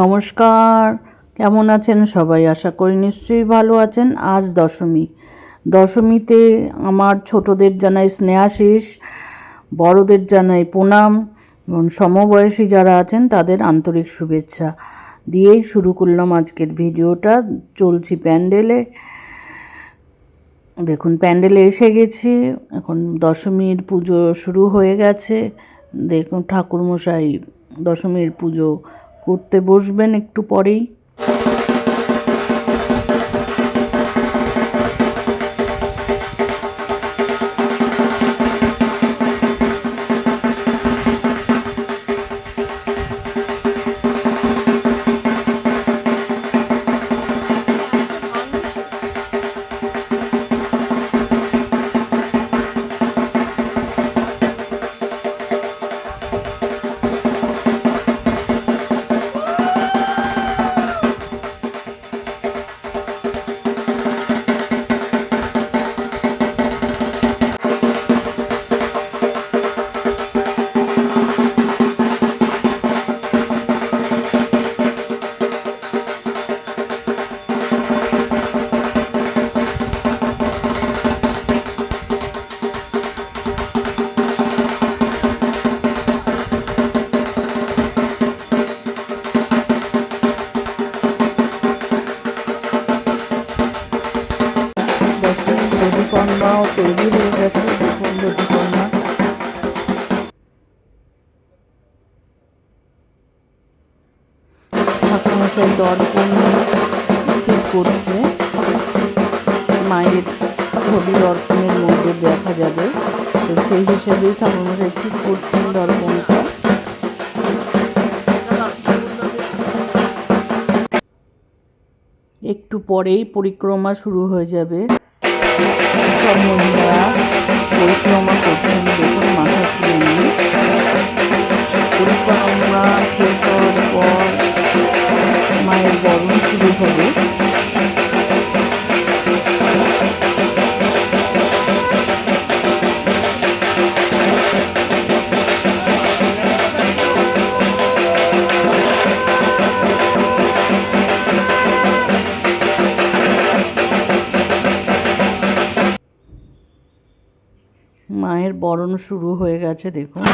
নমস্কার, কেমন আছেন সবাই? আশা করি নিশ্চয়ই ভালো আছেন। আজ দশমীতে আমার ছোটদের জানাই স্নেহাশিস, বড়দের জানাই প্রণাম এবং সমবয়সী যারা আছেন তাদের আন্তরিক শুভেচ্ছা দিয়েই শুরু করলাম আজকের ভিডিওটা। চলছি প্যান্ডেলে। দেখুন, প্যান্ডেলে এসে গেছি। এখন দশমীর পুজো শুরু হয়ে গেছে। দেখুন, ঠাকুরমশাই দশমীর পুজো করতে বসবেন একটু পরেই। দধিকন্যাও তৈরি হয়ে গেছে। দেখুন, দধিকন্যা ঠাকুরমশাই দর্পণ ঠিক করছে। মায়ের ছবি দর্পণের মধ্যে দেখা যাবে, তো সেই হিসেবেই ঠাকুরমশাই ঠিক করছেন দর্পণটা। একটু পরেই পরিক্রমা শুরু হয়ে যাবে। সব মহিলারা পরিক্রমা করছেন। দেখুন, মাথা তুলে নিয়ে পরিক্রমা শেষ হওয়ার পর মায়ের বরণ শুরু হবে। মায়ের বরণ শুরু হয়ে গেছে। দেখুন,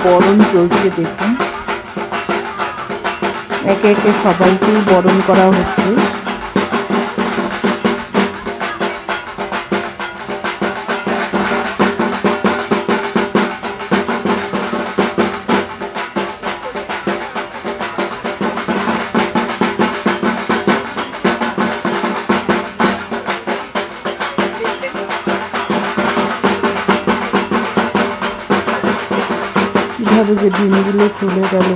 বরণ চলছে। দেখুন, একে একে সবাইকেই বরণ করা হচ্ছে। কিভাবে যে দিনগুলো চলে গেল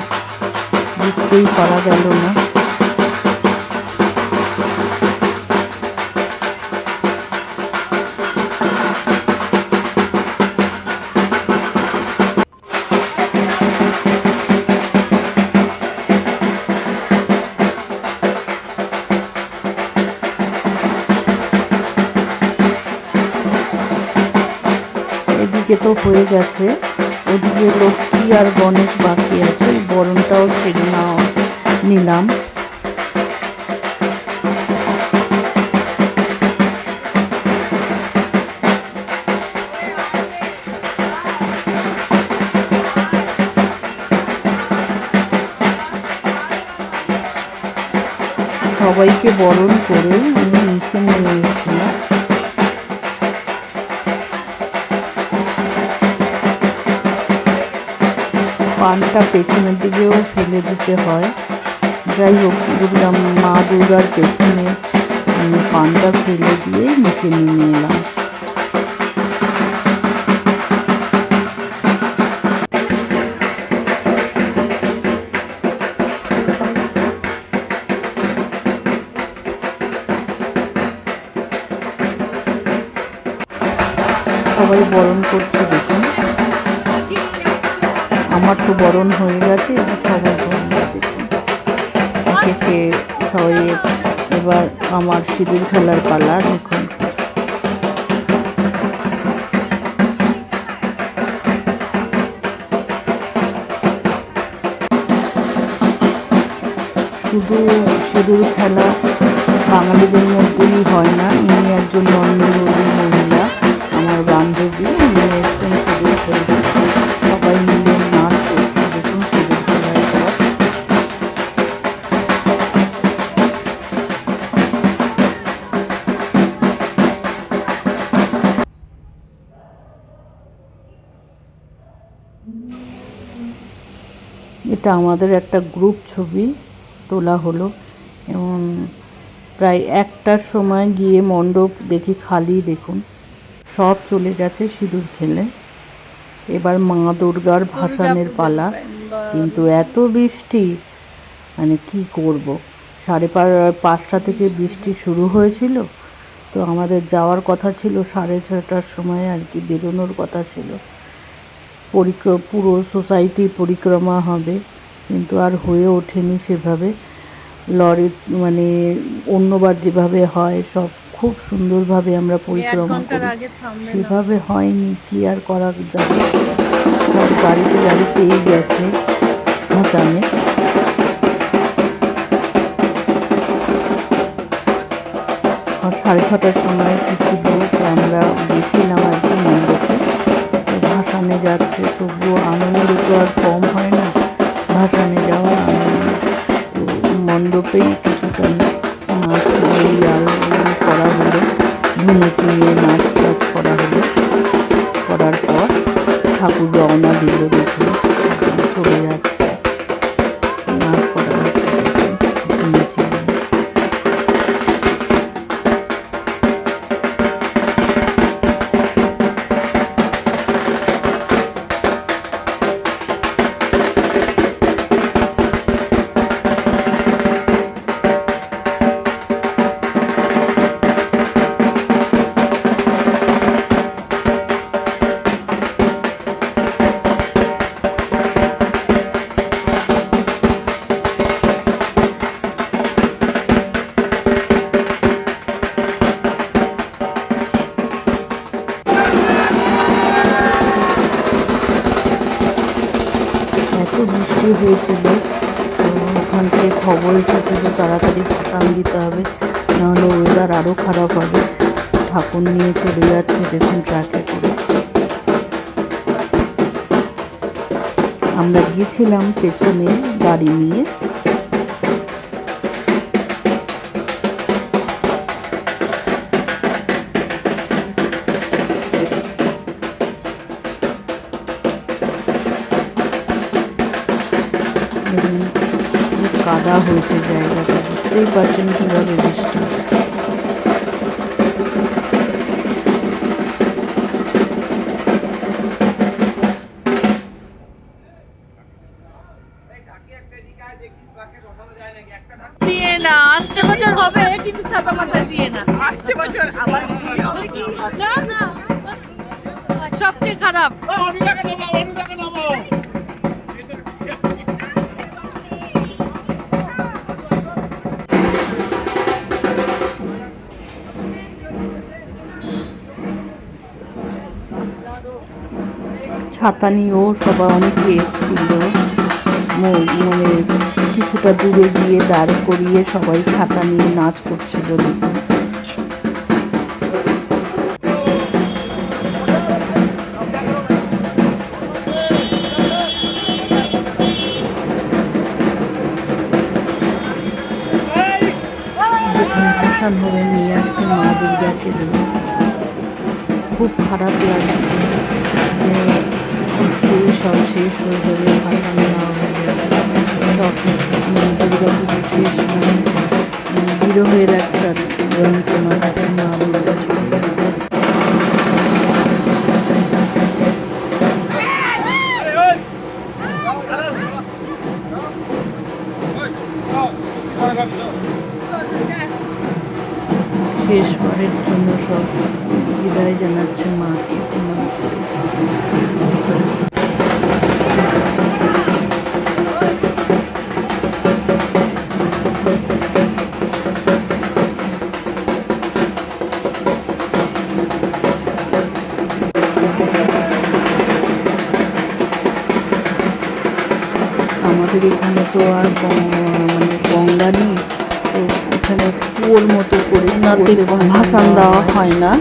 বুঝতেই পারা গেল না। এদিকে তো হয়ে গেছে, ওদিকে লক্ষ্মী আর গণেশ বাকি আছে, বরণটাও সেরে নিলাম। সবাইকে বরণ করে আমি নিচে নেমে এসেছিলাম। পানটা পেছনের দিকেও ফেলে দিতে হয়। যাই হোক, মা দুর্গার পেছনে আমি পানটা ফেলে দিয়ে নিচে নেমে এলাম। সবাই বরণ করছে দেখুন, আমার তো বরণ হয়ে গেছে, এবার সবাই বরণ দেখুন একে সবাই। এবার আমার সিঁদুর খেলার পালা দেখুন। শুধু সিঁদুর খেলা বাঙালিদের মধ্যেই হয় না, ইনি একজন নন্দী মহিলা, আমার বান্ধবী, উনি এসছেন সিঁদুর খেলতে। সবাই মিলে নাচ করছে দেখুন সিঁদুর খেলার পর। এটা আমাদের একটা গ্রুপ ছবি তোলা হলো, এবং প্রায় 1টার সময় গিয়ে মণ্ডপ দেখি খালি, দেখুন সব চলে গেছে সিঁদুর খেলে। এবার মা দুর্গার ভাসানের পালা, কিন্তু এত বৃষ্টি, মানে কি করব, 5:30 থেকে বৃষ্টি শুরু হয়েছিল। তো আমাদের যাওয়ার কথা ছিল 6:30টার সময় আর কি, বেরোনোর কথা ছিল, পুরো সোসাইটি পরিক্রমা হবে, কিন্তু আর হয়ে ওঠেনি সেভাবে। লরি মানে অন্যবার যেভাবে হয় সব খুব সুন্দরভাবে আমরা পরিক্রমা করি, সেভাবে হয়নি, কি আর করা যাবে। সব গাড়িতেই গেছে ভাসানে। আর 6:30টার সময় কিছু লোক আমরা গেছিলাম আর কি মণ্ডপে, ভাসানে যাচ্ছে, তবুও আনন্দ তো আর কম হয় না ভাসানে যাওয়ার আনন্দ। তো মণ্ডপেই কিছুটা নাচ করা হলো, চিনিয়ে নাচ টাচ করা হলো। করার পর ঠাকুর রওনা দিল, দেখুন চলে যাচ্ছে, নাচ করা হচ্ছে দেখুন চিনিয়ে। বৃষ্টি হয়েছিল, তো ওখান থেকে খবর এসেছিল তাড়াতাড়ি ভাসান দিতে হবে, নাহলে ওয়েদার আরও খারাপ হবে। ঠাকুর নিয়ে চলে যাচ্ছে দেখুন ট্রাকে করে। আমরা গিয়েছিলাম পেছনে গাড়ি নিয়ে। কাদা হয়েছে জায়গাটা, বুঝতেই পারছেন কীভাবে বৃষ্টি হচ্ছে। দিয়ে না, আসছে বছর হবে কিন্তু ছাতা মাথায় দিয়ে না। আসছে বছর আবার বৃষ্টি হবে কি? না না, সবচেয়ে খারাপ। ছাতা নিয়েও সবাই অনেকে এসেছিল, মানে কিছুটা দূরে গিয়ে দাঁড় করিয়ে সবাই ছাতা নিয়ে নাচ করছিল। দেখুন যেখানে ভাসান হবে নিয়ে আসছে মা দুর্গাকে। দেখুন খুব খারাপ লাগছে যে আজকে সব শেষ হয়ে যাবে, ভাসান দেওয়া হয়ে যাবে, সব মানে দুর্গা পুজো শেষ, মানে বিরহের একটা যন্ত্রণা থাকে, মা দুর্গা চলে যাচ্ছে। শেষবারের জন্য সব বিদায় জানাচ্ছে মাকে, পুনমকে। আমাদের এখানে তো আর মানে গঙ্গা নেই, তো এখানে কুয়োর মতো করে ভাসান দেওয়া হয় না।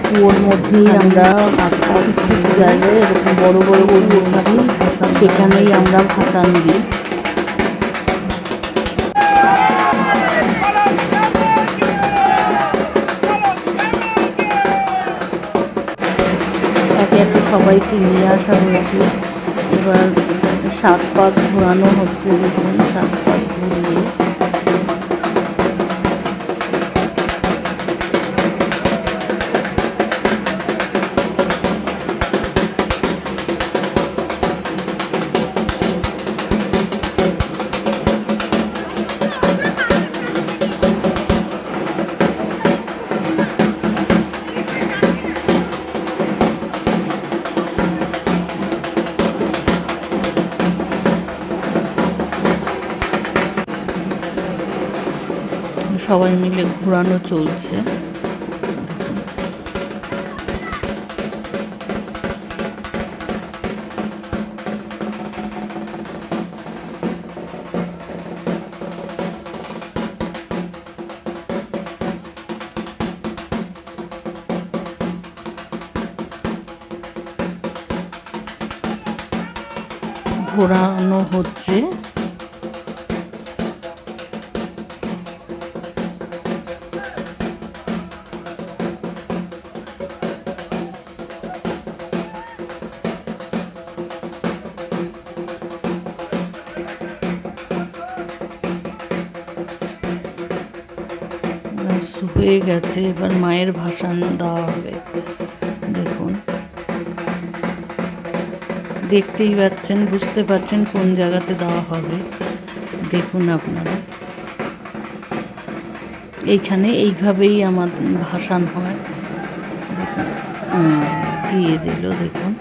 কুয়োর মধ্যেই আমরা কিছু কিছু জায়গায় এরকম বড় বড় কুয়ো থাকে, সেখানেই আমরা ভাসান দিই। একে একে সবাইকে নিয়ে আসা হয়েছে। এবার 7 পাক ঘোরানো হচ্ছে। দেখুন 7 পাক ঘুরিয়ে সবাই মিলে ঘোরানো চলছে। ঘোরানো হচ্ছে। হয়ে গেছে, এবার মায়ের ভাসান দেওয়া হবে। দেখুন দেখতেই পাচ্ছেন, বুঝতে পারছেন কোন জায়গাতে দেওয়া হবে। দেখুন আপনারা, এইখানে এইভাবেই আমার ভাসান হয়। দিয়ে দিল, দেখুন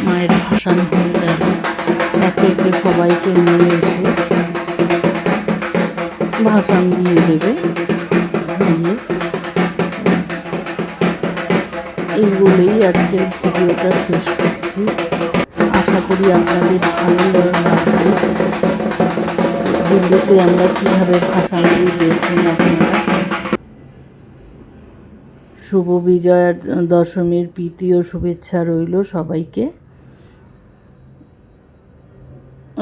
মায়ের ভাসান হয়ে গেল। একে একে সবাইকে নিয়ে এসে ভাসান দিয়ে দেবে। এই বলেই আজকের ভিডিওটা শেষ করছি। আশা করি আপনাদের ভালো লাগবে। দিল্লিতে আমরা কীভাবে ভাসান দিই দেখুন আপনারা। শুভ বিজয়া দশমীর প্রীতি ও শুভেচ্ছা রইল সবাইকে।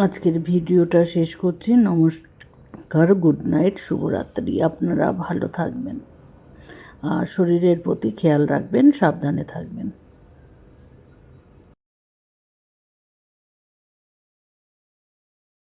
আজকের ভিডিওটা শেষ করছি। নমস্কার, গুড নাইট, শুভরাত্রি। আপনারা ভালো থাকবেন আর শরীরের প্রতি খেয়াল রাখবেন, সাবধানে থাকবেন।